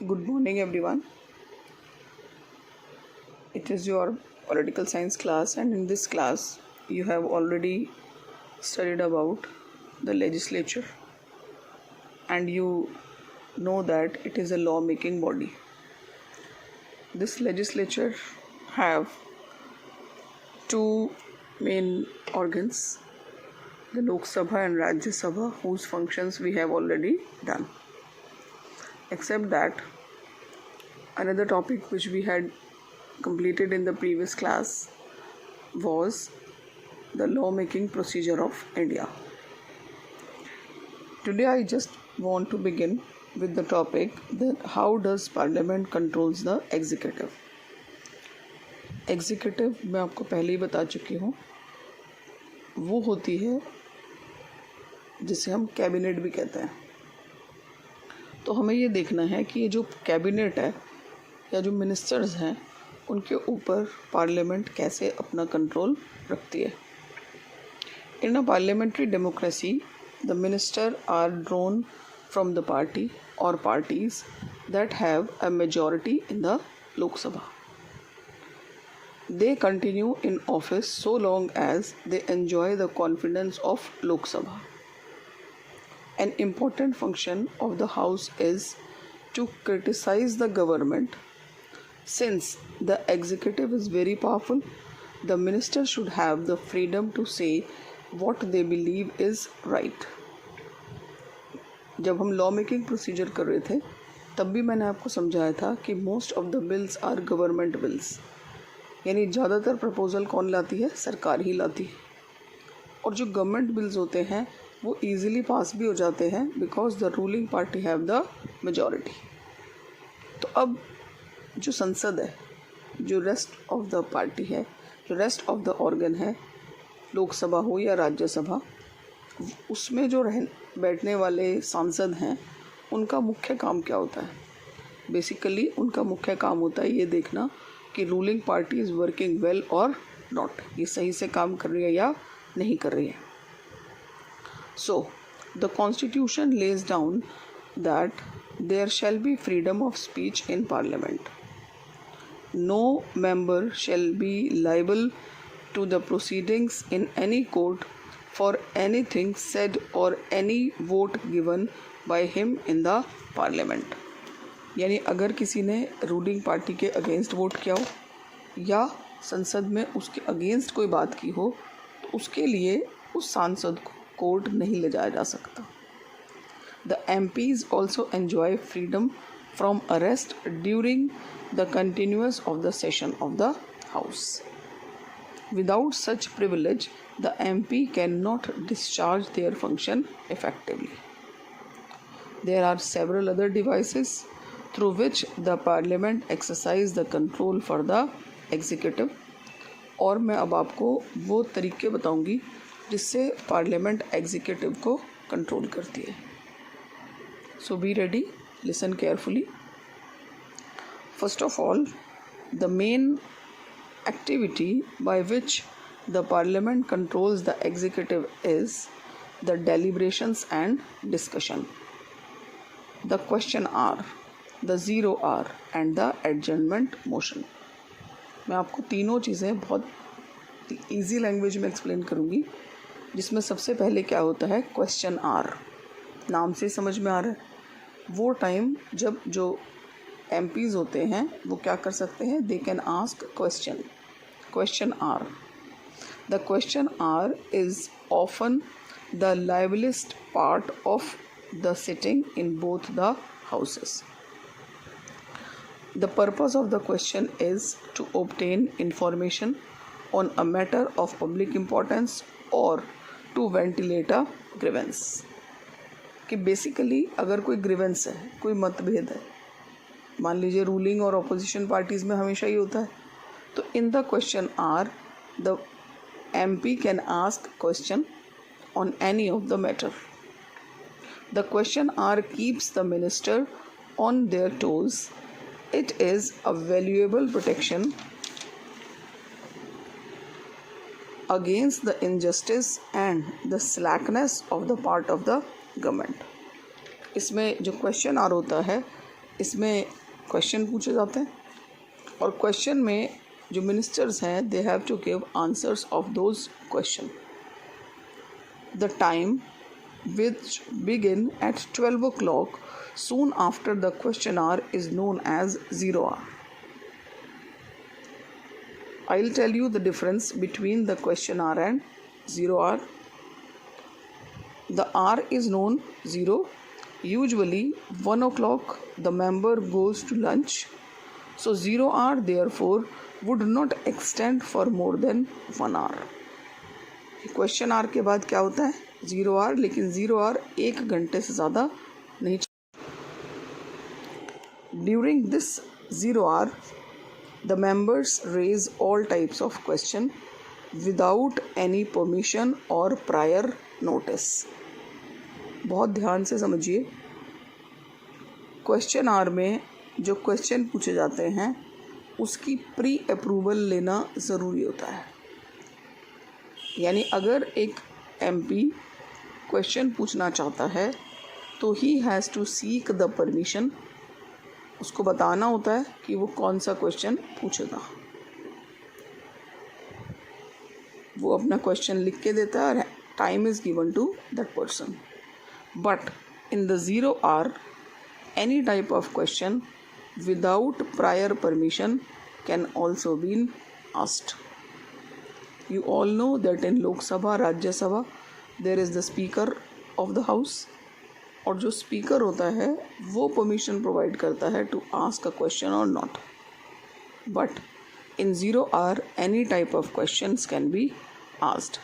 Good morning, everyone. It is your political science class, and in this class, you have already studied about the legislature, and you know that it is a law-making body. This legislature have two main organs, the Lok Sabha and Rajya Sabha, whose functions we have already done. Except that, another topic which we had completed in the previous class was the lawmaking procedure of India. Today I just want to begin with the topic that how does Parliament controls the executive. Executive मैं आपको पहले ही बता चुकी हूँ, वो होती है जिसे हम कैबिनेट भी कहते हैं। तो हमें ये देखना है कि ये जो कैबिनेट है या जो मिनिस्टर्स हैं उनके ऊपर पार्लियामेंट कैसे अपना कंट्रोल रखती है। In a parliamentary democracy the minister are drawn from the party or parties that have a majority in the Lok Sabha. They continue in office so long as they enjoy the confidence of Lok Sabha. An important function of the House is to criticize the government. Since the executive is very powerful, the minister should have the freedom to say what they believe is right. जब हम law making procedure कर रहे थे तब भी मैंने आपको समझाया था कि most of the bills are government bills, यानी ज़्यादातर प्रपोज़ल कौन लाती है? सरकार ही लाती है. और जो गवर्नमेंट बिल्स होते हैं वो ईज़िली पास भी हो जाते हैं because the ruling party have the majority. तो अब जो संसद है, जो रेस्ट ऑफ द पार्टी है, जो रेस्ट ऑफ द ऑर्गन है, लोकसभा हो या राज्यसभा, उसमें जो बैठने वाले सांसद हैं उनका मुख्य काम क्या होता है? बेसिकली उनका मुख्य काम होता है ये देखना कि ruling party is working well और नॉट, ये सही से काम कर रही है या नहीं कर रही है. So the constitution lays down that there shall be freedom of speech in parliament. No member shall be liable to the proceedings in any court for anything said or any vote given by him in the parliament. यानी अगर किसी ने ruling party के against vote किया हो या संसद में उसके अगेंस्ट कोई बात की हो तो उसके लिए उस सांसद को कोर्ट नहीं ले जाया जा सकता. The MPs also enjoy freedom from arrest during the continuous of the session of the house. Without such privilege the MP can not discharge their function effectively. There are several other devices through which the parliament exercise the control for the executive. और मैं अब आपको वो तरीके बताऊंगी जिससे parliament executive को control करती है. So be ready, listen carefully. First of all, the main activity by which the parliament controls the executive is the deliberations and discussion, the question hour, the zero hour and the adjournment motion. मैं आपको तीनों चीज़ें बहुत easy language में explain करूँगी, जिसमें सबसे पहले क्या होता है? Question hour. नाम से समझ में आ रहा है वो टाइम जब जो MPs होते हैं वो क्या कर सकते हैं? They can ask question. Question hour. The question hour is often the liveliest part of the sitting in both the houses. The purpose of the question is to obtain information on a matter of public importance or to ventilate a grievance. कि basically अगर कोई grievance है, कोई मतभेद है, मान लीजिए ruling और अपोजिशन पार्टीज़ में हमेशा ही होता है, तो in the question hour the MP can ask question on any of the matter. The question hour keeps the minister on their toes. It is a valuable protection against the injustice and the slackness of the part of the government. इसमें जो question are होता है इसमें question पूछे जाते हैं और question में जो मिनिस्टर्स हैं they have to give answers of those question. The time which begin at 12 o'clock soon after the question hour is known as 0 hour. I'll tell you the difference between the question hour and 0 hour. The hour is known 0. Usually 1 o'clock the member goes to lunch. So 0 hour therefore would not extend for more than 1 hour. Question hour के बाद क्या होता है 0 our, लेकिन 0 our 1 घंटे से ज़्यादा नहीं. During this 0 hour the members raise all types of question without any permission or prior notice. बहुत ध्यान से समझिए, क्वेश्चन आवर में जो क्वेश्चन पूछे जाते हैं उसकी प्री अप्रूवल लेना ज़रूरी होता है. यानी अगर एक एमपी क्वेश्चन पूछना चाहता है तो he has to seek the permission. उसको बताना होता है कि वो कौन सा क्वेश्चन पूछेगा. वो अपना क्वेश्चन लिख के देता है और time is given to that person. But in the 0 hour any type of question without prior permission can also been asked. You all know that in Lok Sabha, Rajya Sabha, there is the Speaker of the House. और जो speaker होता है वो permission provide करता है to ask a question or not. But in 0 hour any type of questions can be asked.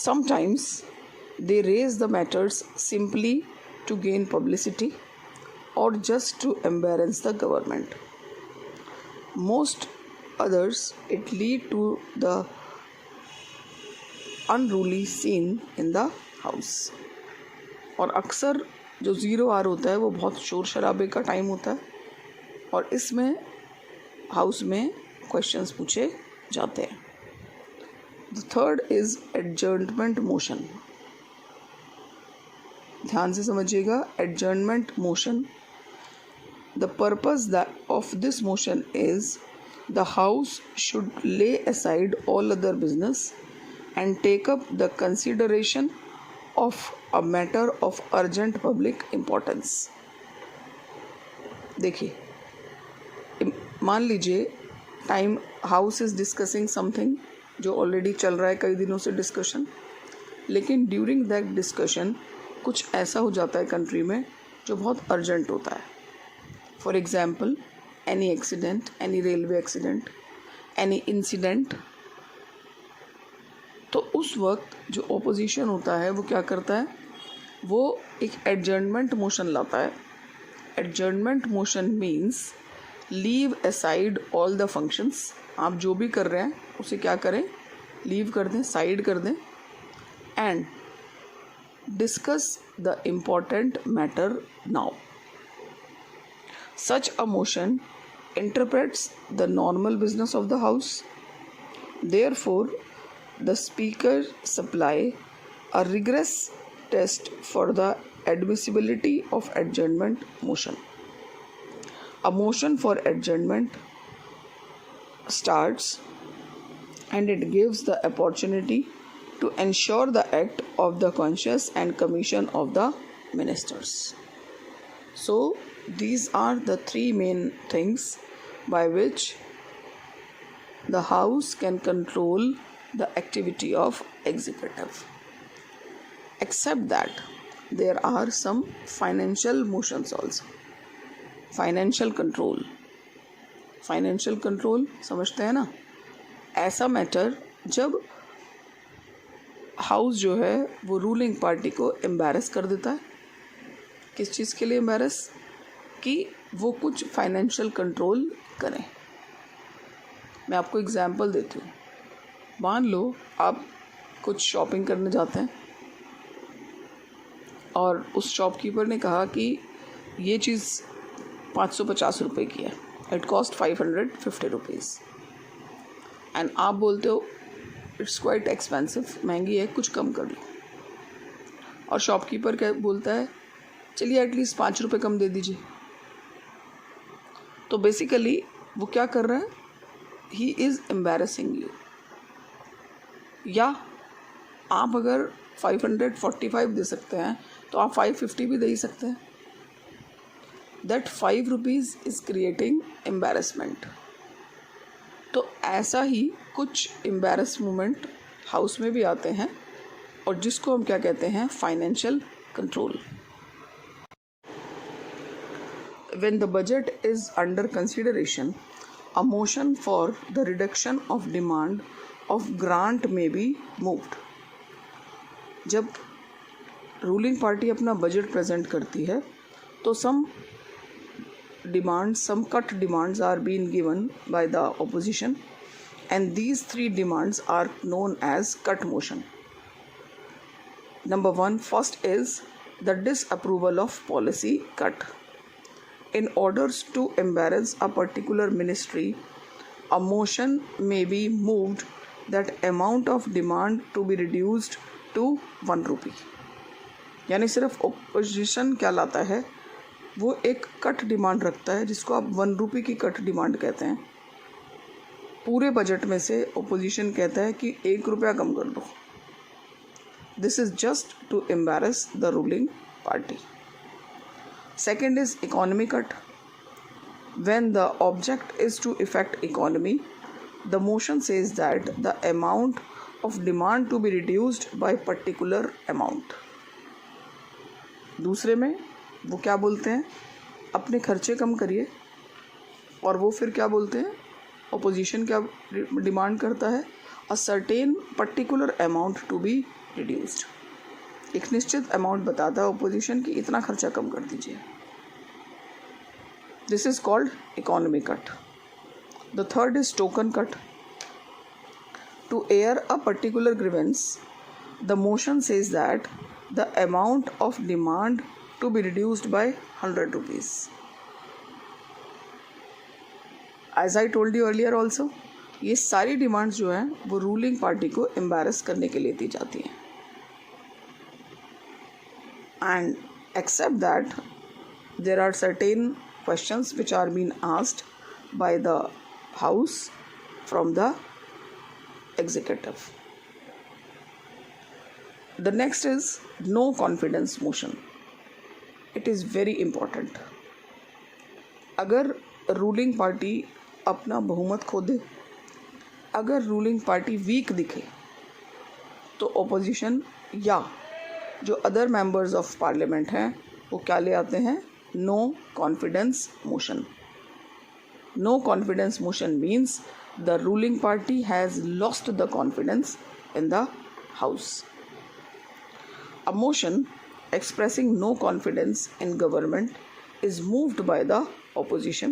Sometimes they raise the matters simply to gain publicity or just to embarrass the government. Most others it lead to the unruly scene in the house. और अक्सर जो 0 our होता है वो बहुत शोर शराबे का टाइम होता है और इसमें हाउस में क्वेश्चंस पूछे जाते हैं. The third is adjournment motion. ध्यान से समझिएगा, adjournment motion, the purpose of this motion is the house should lay aside all other business and take up the consideration of a matter of urgent public importance. देखिए, मान लीजिए time house is discussing something जो already चल रहा है कई दिनों से डिस्कशन, लेकिन ड्यूरिंग दैट डिस्कशन कुछ ऐसा हो जाता है कंट्री में जो बहुत अर्जेंट होता है. For example any accident, any railway accident, any incident. तो उस वक्त जो ओपोजिशन होता है वो क्या करता है, वो एक एडजर्नमेंट मोशन लाता है. Adjournment motion means leave aside all the functions. आप जो भी कर रहे हैं उसे क्या करें, लीव कर दें, साइड कर दें, and discuss the important matter now. Such a motion interrupts the normal business of the house. Therefore, the speaker supply a rigorous test for the admissibility of adjournment motion. A motion for adjournment starts and it gives the opportunity to ensure the act of the conscience and commission of the ministers. So, these are the 3 main things by which the house can control the activity of executive. Except that there are some financial motions also. Financial control. Financial control समझते हैं ना, ऐसा matter जब house जो है वो ruling party को embarrass कर देता है. किस चीज़ के लिए एम्बैरस, कि वो कुछ फाइनेंशियल कंट्रोल करें. मैं आपको एग्जांपल देती हूँ. मान लो आप कुछ शॉपिंग करने जाते हैं और उस शॉपकीपर ने कहा कि ये चीज़ 550 रुपये की है, इट कॉस्ट 550 रुपीज़, एंड आप बोलते हो इट्स क्वाइट एक्सपेंसिव, महंगी है, कुछ कम कर लो. और शॉपकीपर क्या बोलता है चलिए एटलीस्ट 5 रुपये कम दे दीजिए। तो बेसिकली वो क्या कर रहा है, ही इज़ एम्बैरसिंग यू। या आप अगर 545 दे सकते हैं तो आप 550 भी दे ही सकते हैं। That 5 rupees is creating embarrassment. तो ऐसा ही कुछ एम्बैरस मोमेंट हाउस में भी आते हैं, और जिसको हम क्या कहते हैं, financial control. When the budget is under consideration, a motion for the reduction of demand of grant may be moved. जब रूलिंग पार्टी अपना बजट प्रेजेंट करती है तो some cut demands are being given by the opposition, and these 3 demands are known as cut motion. Number 1, first is the disapproval of policy cut. In order to embarrass a particular ministry, a motion may be moved that amount of demand to be reduced to 1 rupee. यानी सिर्फ opposition क्या लाता है, वो एक cut demand रखता है जिसको आप 1 रुपये की कट डिमांड कहते हैं। पूरे बजट में से ओपोजिशन कहता है कि 1 रुपया कम कर दो। This is just to embarrass the ruling party. Second is economy cut. When the object is to affect economy, the motion says that the amount of demand to be reduced by particular amount. दूसरे में वो क्या बोलते हैं, अपने खर्चे कम करिए, और वो फिर क्या बोलते हैं, ओपोजिशन क्या डिमांड करता है, a certain particular amount to be reduced. एक निश्चित अमाउंट बताता है ओपोजिशन की इतना खर्चा कम कर दीजिए। This is called economy cut. The third is token cut. To air a particular grievance, the motion says that the amount of demand to be reduced by 100 rupees. As I told you earlier also, ये सारी demands जो हैं वो ruling party को embarrass करने के लिए दी जाती हैं। And except that there are certain questions which are being asked by the house from the executive. The next is no confidence motion. It is very important. अगर रूलिंग पार्टी अपना बहुमत खो दे, अगर रूलिंग पार्टी वीक दिखे, तो opposition या जो other members of parliament हैं वो क्या ले आते हैं, no confidence motion. No confidence motion means the ruling party has lost the confidence in the house. A motion expressing no confidence in government is moved by the opposition.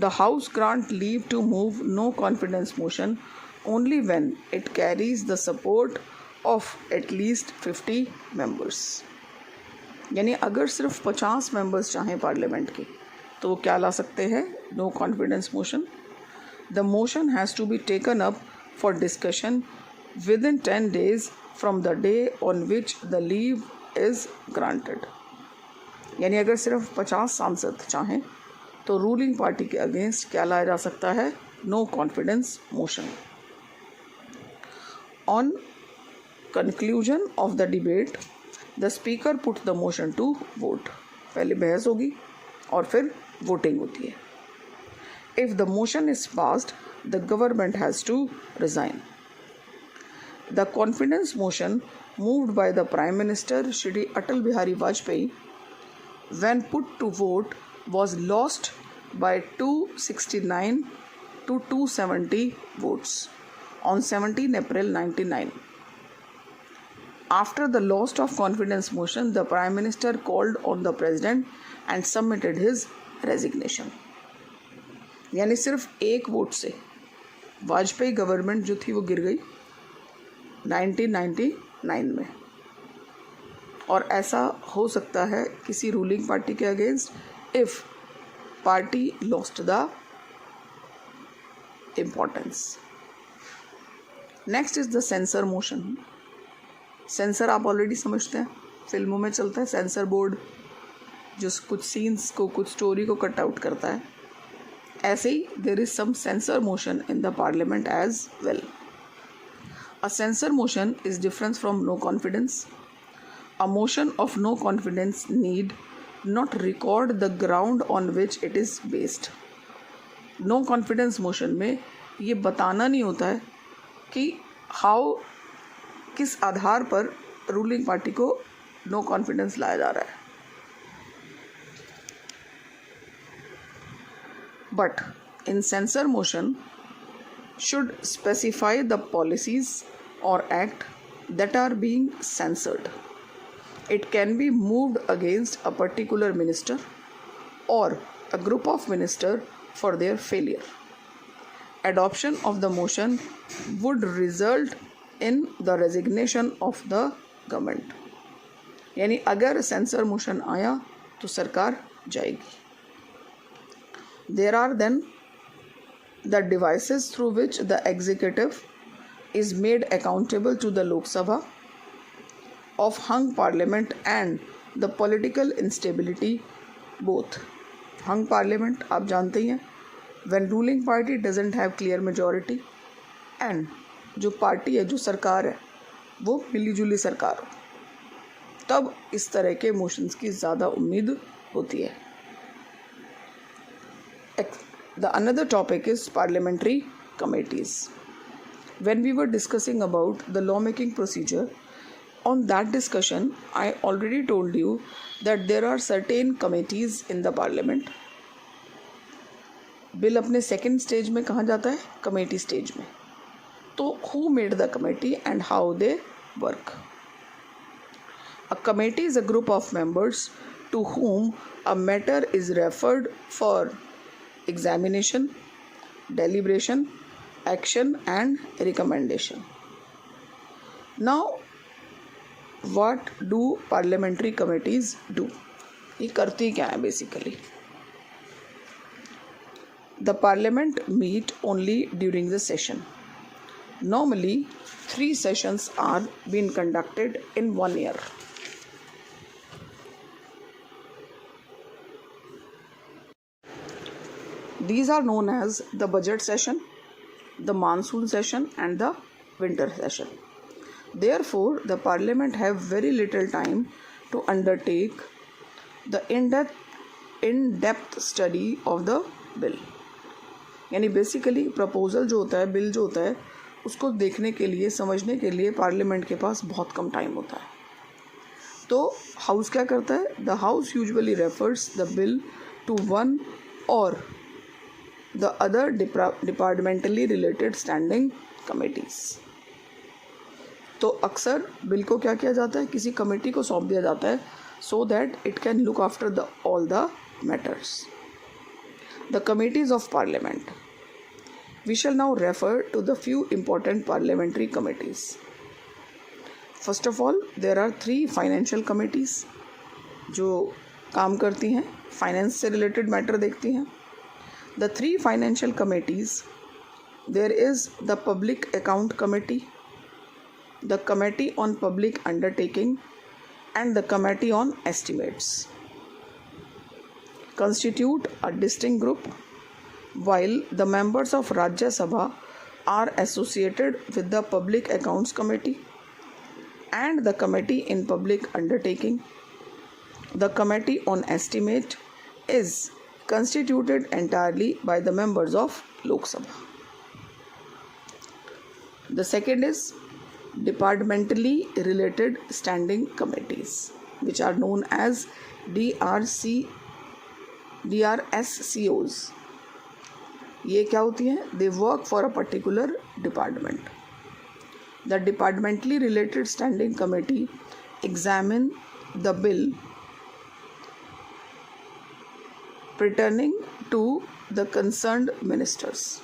The House grant leave to move no confidence motion only when it carries the support of at least 50 members. यानी अगर सिर्फ 50 members चाहें parliament के तो वो क्या ला सकते हैं, no confidence motion. The motion has to be taken up for discussion within 10 days from the day on which the leave is granted. यानी अगर सिर्फ 50 सांसद चाहें तो रूलिंग पार्टी के अगेंस्ट क्या लाया जा सकता है, no confidence motion. On conclusion of the debate the speaker put the motion to vote. पहले बहस होगी और फिर वोटिंग होती है. If the motion is passed the government has to resign. The confidence motion moved by the Prime Minister Shri Atal Bihari Vajpayee when put to vote was lost by 269 to 270 votes on 17 April 1999. After the loss of confidence motion, the Prime Minister called on the President and submitted his resignation. यानी सिर्फ एक vote से Vajpayee government जो थी वो गिर गई 1999 में. और ऐसा हो सकता है किसी रूलिंग पार्टी के against if party lost the importance. Next is the censure motion. Sensor आप ऑलरेडी समझते हैं, फिल्मों में चलता है सेंसर बोर्ड, जो कुछ सीन्स को, कुछ स्टोरी को कट आउट करता है, ऐसे ही there is some censor motion in the parliament as well. A censor motion is different from no confidence. A motion of no confidence need not record the ground on which it is based. No confidence motion में ये बताना नहीं होता है कि किस आधार पर ruling party को नो कॉन्फिडेंस लाया जा रहा है. But in censor motion should specify the policies or act that are being censored. It can be moved against a particular minister or a group of ministers for their failure. Adoption of the motion would result in the resignation of the government. यानी अगर censure motion आया तो सरकार जाएगी. There are then the devices through which the executive is made accountable to the Lok Sabha of hung parliament and the political instability both. Hung parliament आप जानते ही हैं, when ruling party doesn't have clear majority and जो party है, जो सरकार है, वो मिली-जुली सरकार हो, तब इस तरह के मोशंस की ज़्यादा उम्मीद होती है. The another topic is parliamentary committees. When we were discussing about the lawmaking procedure, on that discussion I already told you that there are certain committees in the parliament. Bill अपने second stage में कहाँ जाता है? Committee stage में. तो who made the committee and how they work? A committee is a group of members to whom a matter is referred for examination, deliberation, action and recommendation. Now, what do parliamentary committees do? ये करती क्या है basically? The parliament meet only during the session. Normally, 3 sessions are being conducted in 1 year. These are known as the budget session, the monsoon session and the winter session. Therefore, the parliament have very little time to undertake the in-depth study of the bill. यानी basically proposal जो होता है, bill जो होता है, उसको देखने के लिए, समझने के लिए पार्लियामेंट के पास बहुत कम टाइम होता है. तो हाउस क्या करता है? The house usually refers the bill to one or the other departmentally related standing committees. तो अक्सर बिल को क्या किया जाता है? किसी कमेटी को सौंप दिया जाता है so that it can look after all the matters. The committees of parliament. We shall now refer to the few important parliamentary committees. First of all, there are 3 financial committees जो काम करती हैं, finance से related matter देखती हैं. The 3 financial committees, there is the Public Account Committee, the Committee on Public Undertaking and the Committee on Estimates. Constitute a distinct group, while the members of Rajya Sabha are associated with the Public Accounts Committee and the Committee in Public Undertaking. The Committee on Estimate is constituted entirely by the members of Lok Sabha. The second is departmentally related standing committees, which are known as DRSCOs. ये क्या होती हैं? They work for a particular department. The departmentally related standing committee examine the bill pertaining to the concerned ministers.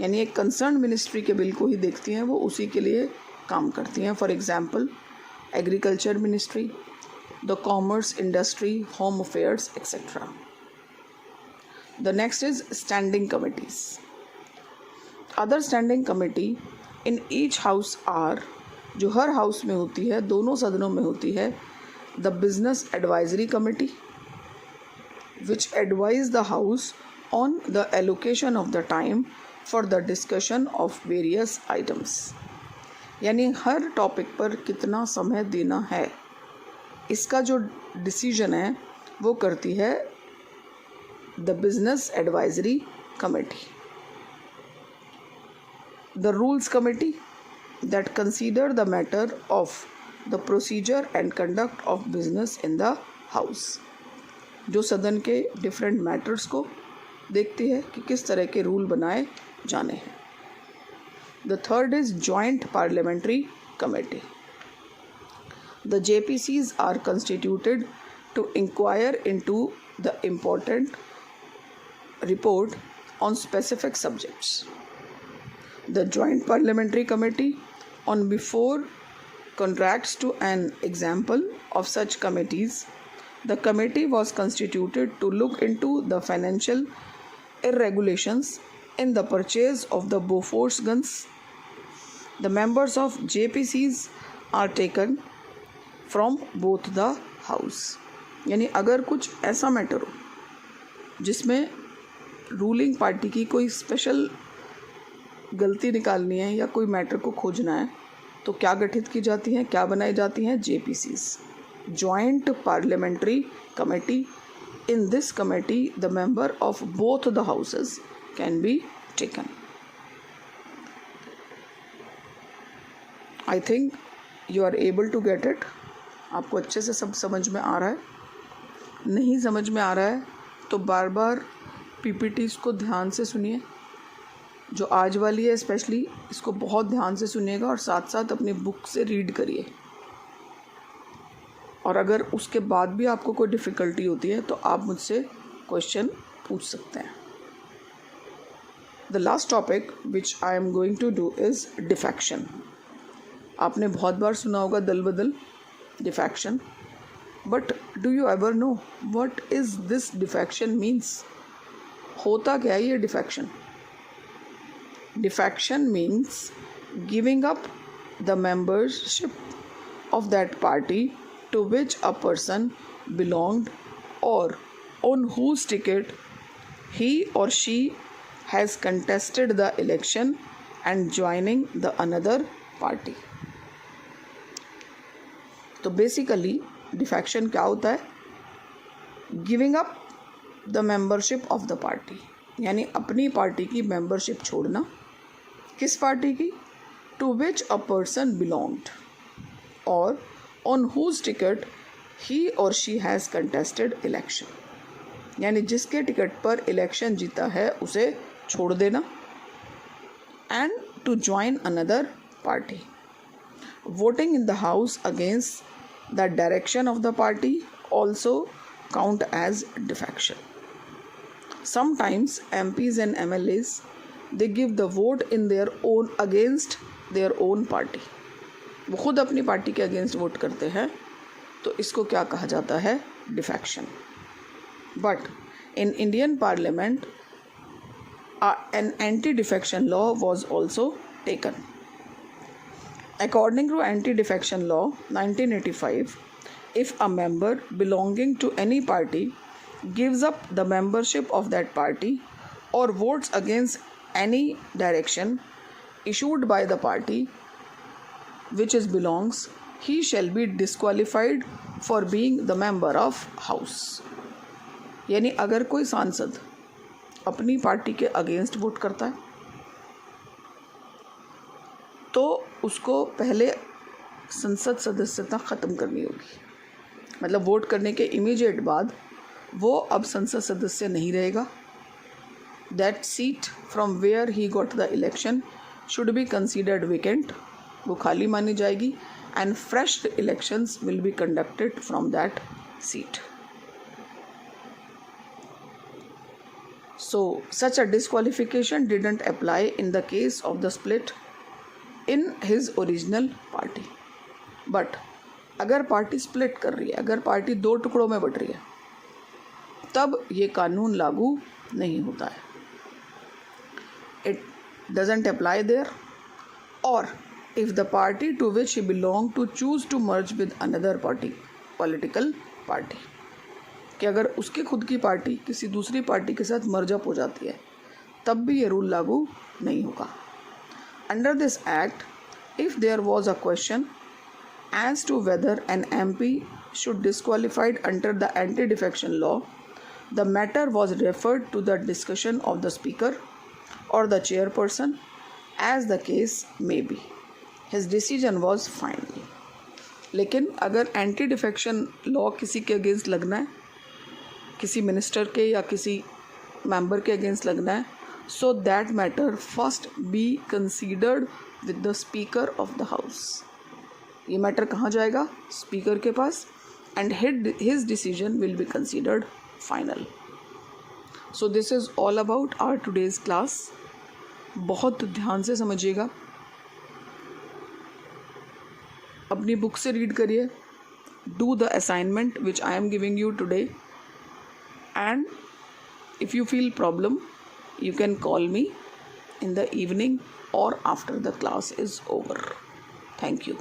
यानी एक concern ministry के bill को ही देखती हैं, वो उसी के लिए काम करती हैं. For example agriculture ministry, the commerce, industry, home affairs etcetera. The next is standing committees. Other standing committee in each house are, जो हर हाउस में होती है, दोनों सदनों में होती है, the Business Advisory Committee, which advise the House on the allocation of the time for the discussion of various items. यानी हर टॉपिक पर कितना समय देना है, इसका जो डिसीजन है वो करती है the business advisory committee. The rules committee that consider the matter of the procedure and conduct of business in the house, जो सदन के डिफरेंट मैटर्स को देखती है कि किस तरह के रूल बनाए जाने हैं. The third is joint parliamentary committee. The JPCs are constituted to inquire into the important report on specific subjects. The joint parliamentary committee on before contracts to an example of such committees. The committee was constituted to look into the financial irregularities in the purchase of the Bofors guns. The members of JPCs are taken from both the house. यानी अगर कुछ ऐसा matter हो जिसमें ruling party की कोई special गलती निकालनी है या कोई मैटर को खोजना है, तो क्या गठित की जाती हैं, क्या बनाई जाती हैं? JPCs, joint parliamentary committee. In this committee the member of both the houses can be taken. I think you are able to get it. आपको अच्छे से सब समझ में आ रहा है. नहीं समझ में आ रहा है तो बार बार PPTs को ध्यान से सुनिए. जो आज वाली है स्पेशली, इसको बहुत ध्यान से सुनिएगा और साथ साथ अपनी बुक से रीड करिए. और अगर उसके बाद भी आपको कोई डिफ़िकल्टी होती है तो आप मुझसे क्वेश्चन पूछ सकते हैं. The last topic which I am going to do is defection. आपने बहुत बार सुना होगा दल बदल, defection. But do you ever know what is this defection means? होता क्या है ये defection? Defection means giving up the membership of that party to which a person belonged or on whose ticket he or she has contested the election and joining the another party. तो basically defection क्या होता है? Giving up the membership of the party, यानी अपनी party की membership छोड़ना. किस party की? To which a person belonged or on whose ticket he or she has contested election, यानी जिसके टिकट पर इलेक्शन जीता है उसे छोड़ देना. And to join another party. Voting in the house against the direction of the party also count as defection. Sometimes MPs and MLAs they give the vote in their own against their own party. वो खुद अपनी party के against vote करते हैं, तो इसको क्या कहा जाता है? Defection. But in Indian parliament an anti-defection law was also taken. According to anti-defection law 1985, if a member belonging to any party gives up the membership of that party or votes against any direction issued by the party which is belongs, he shall be disqualified for being the member of house. यानी अगर कोई सांसद अपनी party के against vote करता है तो उसको पहले संसद सदस्यता ख़त्म करनी होगी. मतलब वोट करने के इमीडिएट बाद वो अब संसद सदस्य नहीं रहेगा. That seat from where he got the election should be considered vacant. वो खाली मानी जाएगी and fresh elections will be conducted from that seat. So such a disqualification didn't apply in the case of the split in his original party. But अगर party split कर रही है, अगर party दो टुकड़ों में बट रही है, तब ये कानून लागू नहीं होता है. It doesn't apply there. Or if the party to which he belonged to choose to merge with another party, political party, कि अगर उसकी खुद की पार्टी किसी दूसरी पार्टी के साथ मर्जअप हो जाती है तब भी ये रूल लागू नहीं होगा. Under this act, if there was a question as to whether an MP should disqualified under the anti-defection law, the matter was referred to the discussion of the speaker or the chairperson as the case may be. His decision was final. लेकिन अगर anti defection law किसी के against लगना है, किसी minister के या किसी मेंबर के अगेंस्ट लगना है, so that matter first be considered with the speaker of the house. ये मैटर कहाँ जाएगा? स्पीकर के पास, and his decision will be considered final. So this is all about our today's class. बहुत ध्यान से समझिएगा, अपनी बुक से रीड करिए, do the assignment which I am giving you today, and if you feel problem, you can call me in the evening or after the class is over. Thank you.